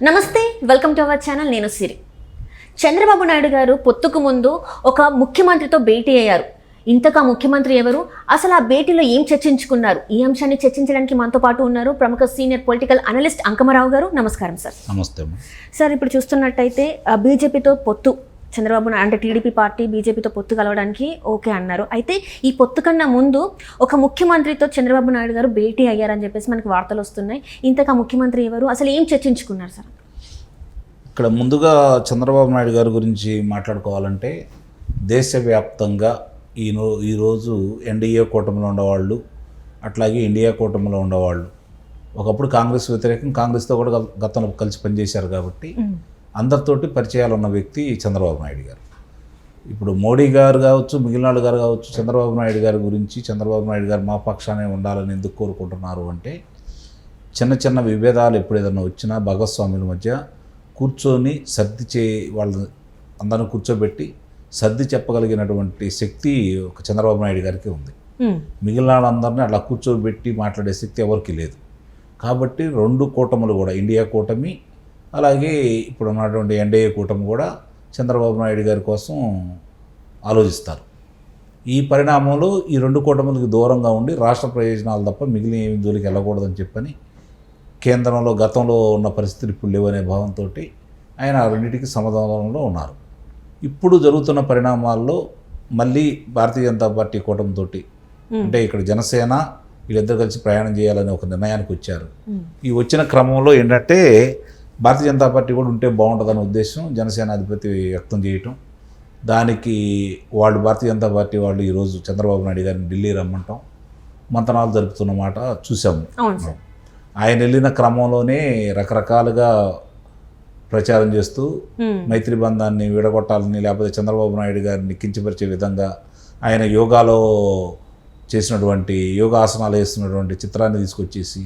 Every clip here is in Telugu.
నమస్తే, వెల్కమ్ టు అవర్ ఛానల్. నేను సిరి. చంద్రబాబు నాయుడు గారు పొత్తుకు ముందు ఒక ముఖ్యమంత్రితో భేటీ అయ్యారు. ఇంతకా ముఖ్యమంత్రి ఎవరు, అసలు ఆ భేటీలో ఏం చర్చించుకున్నారు, ఈ అంశాన్ని చర్చించడానికి మనతో పాటు ఉన్నారు ప్రముఖ సీనియర్ పొలిటికల్ అనలిస్ట్ అంకమరావు గారు. నమస్కారం సార్. నమస్తే సార్. ఇప్పుడు చూస్తున్నట్టయితే బీజేపీతో పొత్తు, చంద్రబాబు అంటే టీడీపీ పార్టీ బీజేపీతో పొత్తు కలవడానికి ఓకే అన్నారు. అయితే ఈ పొత్తు కన్నా ముందు ఒక ముఖ్యమంత్రితో చంద్రబాబు నాయుడు గారు భేటీ అయ్యారని చెప్పేసి మనకి వార్తలు వస్తున్నాయి. ఇంతకా ముఖ్యమంత్రి ఎవరు, అసలు ఏం చర్చించుకున్నారు సార్? ఇక్కడ ముందుగా చంద్రబాబు నాయుడు గారి గురించి మాట్లాడుకోవాలంటే దేశవ్యాప్తంగా ఈరోజు ఎన్డీఏ కూటమిలో ఉండేవాళ్ళు, అట్లాగే ఇండియా కూటమిలో ఉండేవాళ్ళు ఒకప్పుడు కాంగ్రెస్ వ్యతిరేకం, కాంగ్రెస్తో కూడా గతంలో కలిసి పనిచేశారు కాబట్టి అందరితోటి పరిచయాలు ఉన్న వ్యక్తి చంద్రబాబు నాయుడు గారు. ఇప్పుడు మోడీ గారు కావచ్చు, మిగిలిన వాళ్ళు గారు కావచ్చు, చంద్రబాబు నాయుడు గారి గురించి చంద్రబాబు నాయుడు గారు మా పక్షానే ఉండాలని ఎందుకు కోరుకుంటున్నారు అంటే, చిన్న చిన్న విభేదాలు ఎప్పుడు ఏదైనా వచ్చినా భాగస్వాముల మధ్య కూర్చొని వాళ్ళని అందరిని కూర్చోబెట్టి సర్ది చెప్పగలిగినటువంటి శక్తి ఒక చంద్రబాబు నాయుడు గారికి ఉంది. మిగిలిన వాళ్ళందరినీ అలా కూర్చోబెట్టి మాట్లాడే శక్తి ఎవరికి లేదు. కాబట్టి రెండు కూటములు కూడా, ఇండియా కూటమి అలాగే ఇప్పుడు ఉన్నటువంటి ఎన్డీఏ కూటమి కూడా చంద్రబాబు నాయుడు గారి కోసం ఆలోచిస్తారు. ఈ పరిణామంలో ఈ రెండు కూటములకు దూరంగా ఉండి రాష్ట్ర ప్రయోజనాలు తప్ప మిగిలిన ఏమి జోలికి వెళ్ళకూడదని చెప్పని కేంద్రంలో గతంలో ఉన్న పరిస్థితులు ఇప్పుడు లేవనే భావంతో ఆయన రెండింటికి సమాధానంలో ఉన్నారు. ఇప్పుడు జరుగుతున్న పరిణామాల్లో మళ్ళీ భారతీయ జనతా పార్టీ కూటమితో అంటే ఇక్కడ జనసేన వీళ్ళిద్దరు కలిసి ప్రయాణం చేయాలని ఒక నిర్ణయానికి వచ్చారు. ఈ వచ్చిన క్రమంలో ఏంటంటే భారతీయ జనతా పార్టీ కూడా ఉంటే బాగుంటుందనే ఉద్దేశం జనసేన అధిపతి వ్యక్తం చేయటం, దానికి వాళ్ళు భారతీయ జనతా పార్టీ వాళ్ళు ఈరోజు చంద్రబాబు నాయుడు గారిని ఢిల్లీ రమ్మంటాం, మంతనాలు జరుపుతున్న మాట చూసాము. ఆయన వెళ్ళిన క్రమంలోనే రకరకాలుగా ప్రచారం చేస్తూ మైత్రి బంధాన్ని విడగొట్టాలని, లేకపోతే చంద్రబాబు నాయుడు గారిని కించపరిచే విధంగా ఆయన యోగాలో చేసినటువంటి యోగాసనాలు వేస్తున్నటువంటి చిత్రాన్ని తీసుకొచ్చేసి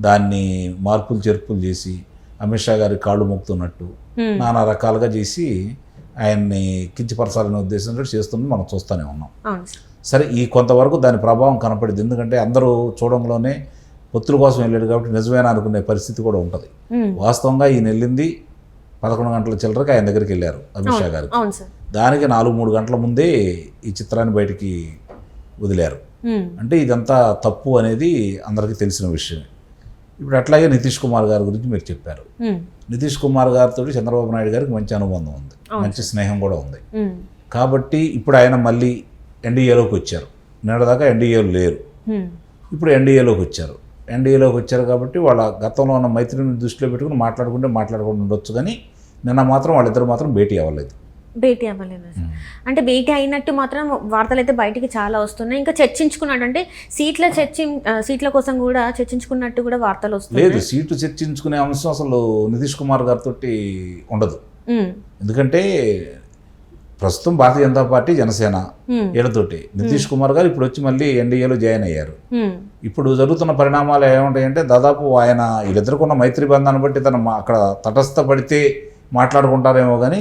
దాన్ని మార్పులు చేర్పులు చేసి అమిత్ షా గారి కాళ్ళు మొక్కుతున్నట్టు నానా రకాలుగా చేసి ఆయన్ని కించపరచాలనే ఉద్దేశంతో చేస్తుంది మనం చూస్తూనే ఉన్నాం. సరే, ఈ కొంతవరకు దాని ప్రభావం కనపడింది. ఎందుకంటే అందరూ చూడంలోనే పొత్తుల కోసం వెళ్ళాడు కాబట్టి నిజమేనా అనుకునే పరిస్థితి కూడా ఉంటుంది. వాస్తవంగా ఈయన వెళ్ళింది 11 గంటల చిల్లరకి ఆయన దగ్గరికి వెళ్ళారు అమిత్ షా గారు. దానికి 4-3 గంటల ముందే ఈ చిత్రాన్ని బయటికి వదిలారు. అంటే ఇదంతా తప్పు అనేది అందరికీ తెలిసిన విషయమే. ఇప్పుడు అట్లాగే నితీష్ కుమార్ గారి గురించి మీరు చెప్పారు. నితీష్ కుమార్ గారితో చంద్రబాబు నాయుడు గారికి మంచి అనుబంధం ఉంది, మంచి స్నేహం కూడా ఉంది. కాబట్టి ఇప్పుడు ఆయన మళ్ళీ ఎన్డీఏలోకి వచ్చారు. నిన్నటిదాకా ఎన్డీఏలో లేరు, ఇప్పుడు ఎన్డీఏలోకి వచ్చారు. ఎన్డీఏలోకి వచ్చారు కాబట్టి వాళ్ళ గతంలో ఉన్న మైత్రిని దృష్టిలో పెట్టుకుని మాట్లాడుకుంటూ ఉండొచ్చు. కానీ నిన్న మాత్రం వాళ్ళిద్దరు మాత్రం భేటీ అవ్వలేదు. అంటే భేటీ అయినట్టు మాత్రం వార్తలు అయితే బయటికి చాలా వస్తున్నాయి. ఇంకా చర్చించుకున్నాడు అంటే సీట్ల కోసం కూడా చర్చించుకున్నట్టు కూడా వార్తలు వస్తున్నాయి. లేదు, సీట్లు చర్చించుకునే అంశం అసలు నితీష్ కుమార్ గారితో ఉండదు. ఎందుకంటే ప్రస్తుతం భారతీయ జనతా పార్టీ జనసేన వీళ్ళతోటి, నితీష్ కుమార్ గారు ఇప్పుడు వచ్చి మళ్ళీ ఎన్డీఏలో జాయిన్ అయ్యారు. ఇప్పుడు జరుగుతున్న పరిణామాలు ఏముంటాయంటే, దాదాపు ఆయన వీళ్ళిద్దరికున్న మైత్రి బంధాన్ని బట్టి అక్కడ తటస్థపడితే మాట్లాడుకుంటారేమో కానీ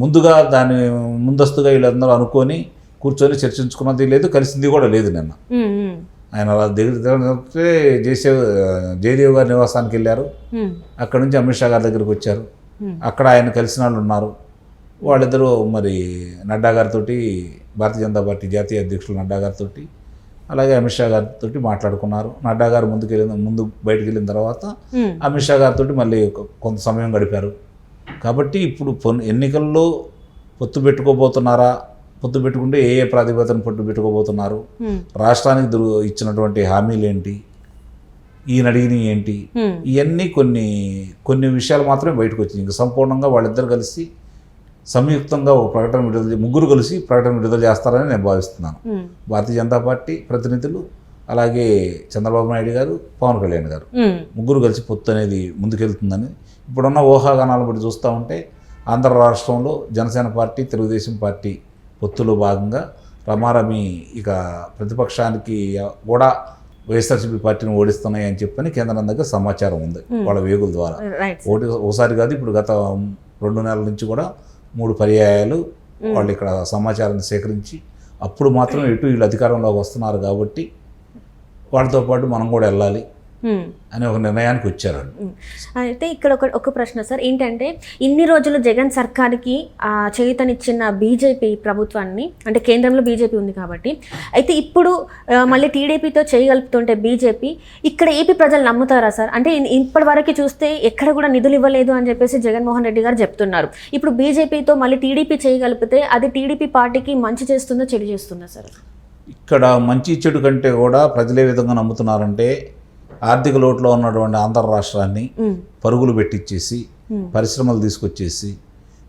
ముందుగా దాన్ని ముందస్తుగా వీళ్ళందరూ అనుకొని కూర్చొని చర్చించుకున్నది లేదు, కలిసింది కూడా లేదు. నిన్న ఆయన దగ్గర జయదేవ్ గారి నివాసానికి వెళ్ళారు. అక్కడ నుంచి అమిత్ షా గారి దగ్గరికి వచ్చారు. అక్కడ ఆయన కలిసిన వాళ్ళు ఉన్నారు. వాళ్ళిద్దరూ మరి నడ్డా గారితో, భారతీయ జనతా పార్టీ జాతీయ అధ్యక్షులు నడ్డా గారితో అలాగే అమిత్ షా గారితో మాట్లాడుకున్నారు. నడ్డా గారు ముందు బయటకు వెళ్ళిన తర్వాత అమిత్ షా గారితో మళ్ళీ కొంత సమయం గడిపారు. కాబట్టి ఇప్పుడు ఎన్నికల్లో పొత్తు పెట్టుకోబోతున్నారా, పొత్తు పెట్టుకుంటే ఏ ప్రాతిపదికన పొత్తు పెట్టుకోబోతున్నారు, రాష్ట్రానికి ఇచ్చినటువంటి హామీలు ఏంటి, ఈయన అడిగినవి ఏంటి, ఇవన్నీ కొన్ని విషయాలు మాత్రమే బయటకు వచ్చింది. ఇంకా సంపూర్ణంగా వాళ్ళిద్దరు కలిసి సంయుక్తంగా ఒక ప్రకటన ముగ్గురు కలిసి ప్రకటన విడుదల చేస్తారని నేను భావిస్తున్నాను. భారతీయ జనతా పార్టీ ప్రతినిధులు, అలాగే చంద్రబాబు నాయుడు గారు, పవన్ కళ్యాణ్ గారు ముగ్గురు కలిసి పొత్తు అనేది ముందుకెళ్తుందని ఇప్పుడున్న ఊహాగానాలను బట్టి చూస్తూ ఉంటే ఆంధ్ర రాష్ట్రంలో జనసేన పార్టీ, తెలుగుదేశం పార్టీ పొత్తులో భాగంగా రమారమి ఇక ప్రతిపక్షానికి కూడా వైఎస్ఆర్సీపీ పార్టీని ఓడిస్తున్నాయి అని చెప్పని కేంద్రం దగ్గర సమాచారం ఉంది వాళ్ళ వేగుల ద్వారా. ఒకసారి కాదు, ఇప్పుడు గత 2 నెలల నుంచి కూడా 3 పర్యాయాలు వాళ్ళు ఇక్కడ సమాచారాన్ని సేకరించి అప్పుడు మాత్రం వీళ్ళు అధికారంలోకి వస్తున్నారు కాబట్టి వాళ్ళతో పాటు మనం కూడా వెళ్ళాలి, అని ఒక నిర్ణయానికి వచ్చారు. అయితే ఇక్కడ ఒక ప్రశ్న సార్ ఏంటంటే, ఇన్ని రోజులు జగన్ సర్కార్కి చేయూతనిచ్చిన బీజేపీ ప్రభుత్వాన్ని, అంటే కేంద్రంలో బీజేపీ ఉంది కాబట్టి, అయితే ఇప్పుడు మళ్ళీ టీడీపీతో చేయగలుపుతుంటే బీజేపీ ఇక్కడ ఏపీ ప్రజలు నమ్ముతారా సార్? అంటే ఇప్పటి వరకు చూస్తే ఎక్కడ కూడా నిధులు ఇవ్వలేదు అని చెప్పేసి జగన్మోహన్ రెడ్డి గారు చెప్తున్నారు. ఇప్పుడు బీజేపీతో మళ్ళీ టీడీపీ చేయగలిపితే అది టీడీపీ పార్టీకి మంచి చేస్తుందో చెడు చేస్తుందా సార్? ఇక్కడ మంచి చెడు కంటే కూడా ప్రజలు ఏ విధంగా నమ్ముతున్నారంటే, ఆర్థిక లోటులో ఉన్నటువంటి ఆంధ్ర రాష్ట్రాన్ని పరుగులు పెట్టించేసి పరిశ్రమలు తీసుకొచ్చేసి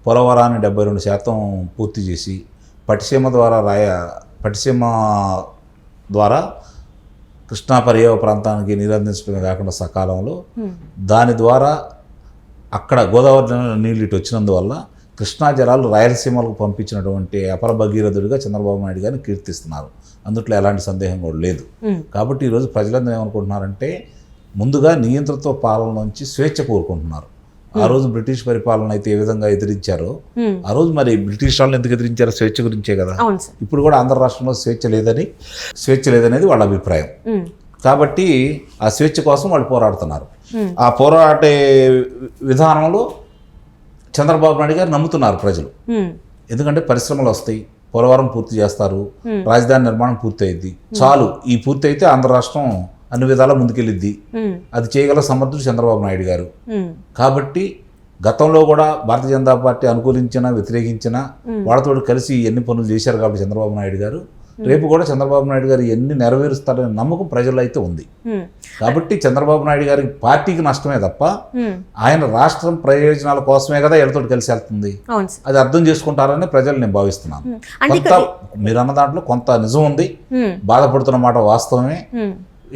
పోలవరాన్ని 72% పూర్తి చేసి పట్టిసీమ ద్వారా కృష్ణా పర్యావ ప్రాంతానికి నీరు అందించడమే కాకుండా సకాలంలో దాని ద్వారా అక్కడ గోదావరి నీళ్ళు ఇటు వచ్చినందువల్ల కృష్ణా జలాలు రాయలసీమలకు పంపించినటువంటి అపర భగీరథుడిగా చంద్రబాబు నాయుడు గారిని కీర్తిస్తున్నారు. అందుట్లో ఎలాంటి సందేహం కూడా లేదు. కాబట్టి ఈరోజు ప్రజలందరూ ఏమనుకుంటున్నారంటే, ముందుగా నియంతృత్వ పాలన నుంచి స్వేచ్ఛ కోరుకుంటున్నారు. ఆ రోజు బ్రిటిష్ పరిపాలన అయితే ఏ విధంగా ఎదిరించారో, ఆ రోజు మరి బ్రిటిష్ వాళ్ళని ఎందుకు ఎదిరించారో స్వేచ్ఛ గురించే కదా. ఇప్పుడు కూడా ఆంధ్ర రాష్ట్రంలో స్వేచ్ఛ లేదనేది వాళ్ళ అభిప్రాయం. కాబట్టి ఆ స్వేచ్ఛ కోసం వాళ్ళు పోరాడుతున్నారు. ఆ పోరాడే విధానంలో చంద్రబాబు నాయుడు గారు నమ్ముతున్నారు ప్రజలు. ఎందుకంటే పరిశ్రమలు వస్తాయి, పోలవరం పూర్తి చేస్తారు, రాజధాని నిర్మాణం పూర్తి అయింది, చాలు ఈ పూర్తి అయితే ఆంధ్ర రాష్ట్రం అన్ని విధాలా ముందుకెళ్ళిద్ది. అది చేయగల సమర్థుడు చంద్రబాబు నాయుడు గారు. కాబట్టి గతంలో కూడా భారతీయ జనతా పార్టీ అనుకూలించినా వ్యతిరేకించినా వాళ్ళతో కలిసి ఎన్ని పనులు చేశారు కాబట్టి చంద్రబాబు నాయుడు గారు, రేపు కూడా చంద్రబాబు నాయుడు గారు ఎన్ని నెరవేరుస్తారనే నమ్మకం ప్రజల్లో అయితే ఉంది. కాబట్టి చంద్రబాబు నాయుడు గారికి పార్టీకి నష్టమే తప్ప ఆయన రాష్ట్రం ప్రయోజనాల కోసమే కదా వీళ్ళతో కలిసి వెళ్తుంది. అది అర్థం చేసుకుంటారని ప్రజలు నేను భావిస్తున్నాను. కొంత మీరు అన్న దాంట్లో కొంత నిజం ఉంది, బాధపడుతున్న మాట వాస్తవమే,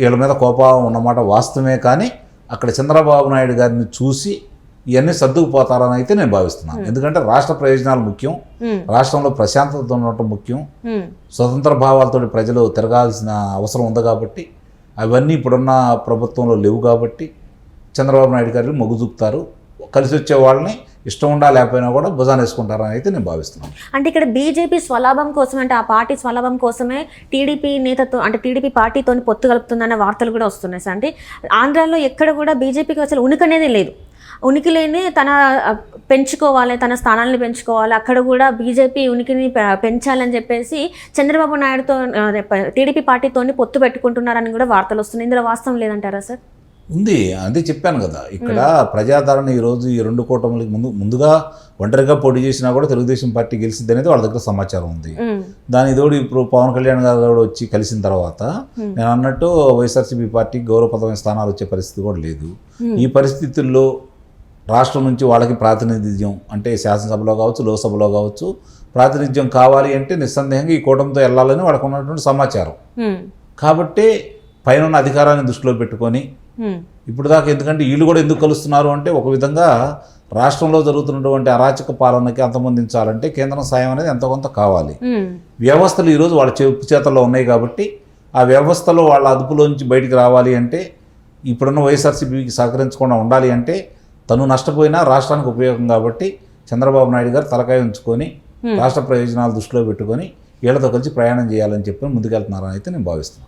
వీళ్ళ మీద కోపం ఉన్నమాట వాస్తవమే. కానీ అక్కడ చంద్రబాబు నాయుడు గారిని చూసి ఇవన్నీ సర్దుకుపోతారని అయితే నేను భావిస్తున్నాను. ఎందుకంటే రాష్ట్ర ప్రయోజనాలు ముఖ్యం, రాష్ట్రంలో ప్రశాంతత ఉండటం ముఖ్యం, స్వతంత్ర భావాలతో ప్రజలు తిరగాల్సిన అవసరం ఉంది. కాబట్టి అవన్నీ ఇప్పుడున్న ప్రభుత్వంలో లేవు. కాబట్టి చంద్రబాబు నాయుడు గారు మొగ్గు చూపుతారు, కలిసి వచ్చే వాళ్ళని ఇష్టం ఉండా లేకపోయినా కూడా భుజాన్ని వేసుకుంటారని అయితే నేను భావిస్తున్నాను. అంటే ఇక్కడ బీజేపీ స్వలాభం కోసం, అంటే ఆ పార్టీ స్వలాభం కోసమే టీడీపీ నేతతో, అంటే టీడీపీ పార్టీతో పొత్తు కలుపుతుందన్న వార్తలు కూడా వస్తున్నాయి సార్. అంటే ఆంధ్రాలో ఎక్కడ కూడా బీజేపీకి అసలు ఉనికి అనేది లేదు. ఉనికి లేని తన పెంచుకోవాలి, తన స్థానాలను పెంచుకోవాలి, అక్కడ కూడా బీజేపీ ఉనికిని పెంచాలని చెప్పేసి చంద్రబాబు నాయుడుతో టీడీపీ పార్టీతో పొత్తు పెట్టుకుంటున్నారని కూడా వార్తలు వస్తున్నాయి. ఇందులో వాస్తవం లేదంటారా సార్? ఉంది, అదే చెప్పాను కదా. ఇక్కడ ప్రజాదరణ ఈరోజు ఈ రెండు కూటములకి ముందుగా ఒంటరిగా పోటీ చేసినా కూడా తెలుగుదేశం పార్టీ గెలిచింది అనేది వాళ్ళ దగ్గర సమాచారం ఉంది. దాని తోడు ఇప్పుడు పవన్ కళ్యాణ్ గారు కూడా వచ్చి కలిసిన తర్వాత నేను అన్నట్టు వైఎస్ఆర్సీపీ పార్టీకి గౌరవప్రదమైన స్థానాలు వచ్చే పరిస్థితి కూడా లేదు. ఈ పరిస్థితుల్లో రాష్ట్రం నుంచి వాళ్ళకి ప్రాతినిధ్యం, అంటే శాసనసభలో కావచ్చు, లోక్సభలో కావచ్చు, ప్రాతినిధ్యం కావాలి అంటే నిస్సందేహంగా ఈ కూటమితో వెళ్ళాలని వాళ్ళకు ఉన్నటువంటి సమాచారం. కాబట్టి పైన అధికారాన్ని దృష్టిలో పెట్టుకొని ఇప్పుడు దాకా, ఎందుకంటే వీళ్ళు కూడా ఎందుకు కలుస్తున్నారు అంటే, ఒక విధంగా రాష్ట్రంలో జరుగుతున్నటువంటి అరాచక పాలనకి అంతమొందించాలంటే కేంద్రం సాయం అనేది ఎంతో కొంత కావాలి. వ్యవస్థలు ఈరోజు వాళ్ళ చేతుల్లో ఉన్నాయి. కాబట్టి ఆ వ్యవస్థలో వాళ్ళ అదుపులోంచి బయటికి రావాలి అంటే, ఇప్పుడున్న వైఎస్ఆర్సీపీకి సహకరించకుండా ఉండాలి అంటే, తను నష్టపోయినా రాష్ట్రానికి ఉపయోగం. కాబట్టి చంద్రబాబు నాయుడు గారు తలకాయ ఉంచుకొని రాష్ట్ర ప్రయోజనాలు దృష్టిలో పెట్టుకొని వీళ్ళతో కలిసి ప్రయాణం చేయాలని చెప్పి ముందుకెళ్తున్నారని అయితే నేను భావిస్తున్నాను.